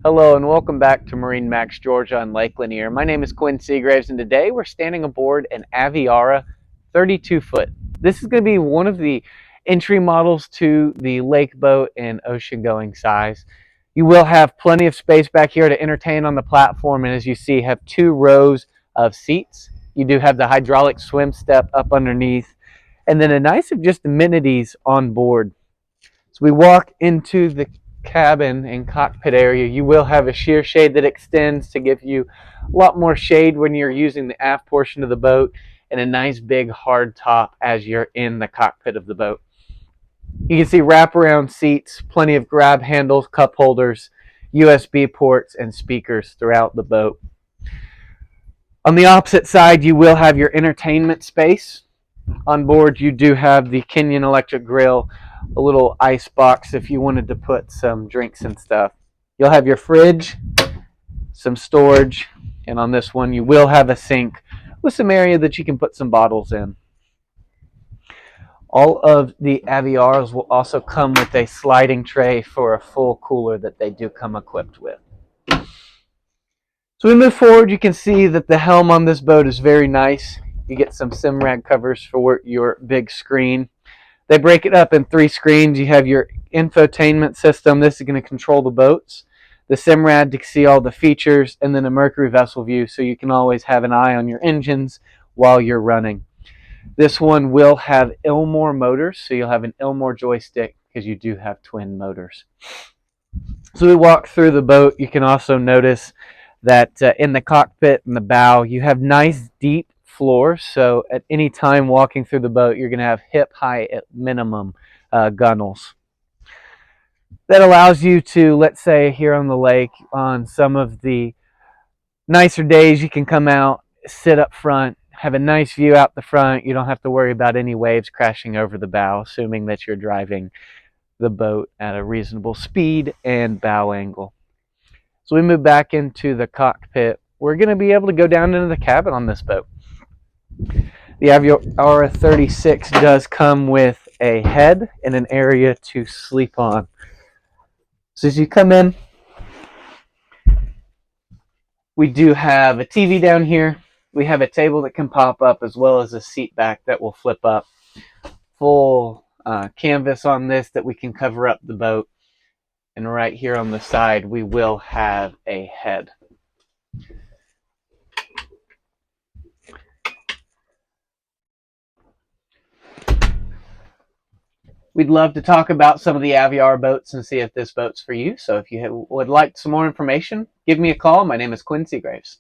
Hello and welcome back to MarineMax Georgia on Lake Lanier. My name is Quinn Seagraves and today we're standing aboard an Aviara 32 foot. This is going to be one of the entry models to the lake boat and ocean going size. You will have plenty of space back here to entertain on the platform, and as you see, have 2 rows of seats. You do have the hydraulic swim step up underneath and then a nice of just amenities on board. So we walk into the cabin and cockpit area. You will have a sheer shade that extends to give you a lot more shade when you're using the aft portion of the boat, and a nice big hard top as you're in the cockpit of the boat. You can see wraparound seats, plenty of grab handles, cup holders, USB ports, and speakers throughout the boat. On the opposite side, you will have your entertainment space. On board, you do have the Kenyon electric grill, a little ice box if you wanted to put some drinks and stuff. You'll have your fridge, some storage, and on this one you will have a sink with some area that you can put some bottles in. All of the Aviaras will also come with a sliding tray for a full cooler that they do come equipped with. So we move forward, you can see that the helm on this boat is very nice. You get some Simrad covers for your big screen. They break it up in 3 screens. You have your infotainment system. This is going to control the boats. The Simrad to see all the features, and then a Mercury vessel view so you can always have an eye on your engines while you're running. This one will have Ilmor motors, so you'll have an Ilmor joystick because you do have twin motors. So we walk through the boat. You can also notice that in the cockpit and the bow, you have nice deep floor, so at any time walking through the boat you're going to have hip high at minimum gunnels. That allows you to, let's say here on the lake, on some of the nicer days, you can come out, sit up front, have a nice view out the front. You don't have to worry about any waves crashing over the bow, assuming that you're driving the boat at a reasonable speed and bow angle. So we move back into the cockpit. We're going to be able to go down into the cabin on this boat. The Aviara 36 does come with a head and an area to sleep on. So as you come in, we do have a TV down here. We have a table that can pop up as well as a seat back that will flip up. Full canvas on this that we can cover up the boat. And right here on the side, we will have a head. We'd love to talk about some of the Aviara boats and see if this boat's for you. So if you would like some more information, give me a call. My name is Quinn Seagraves.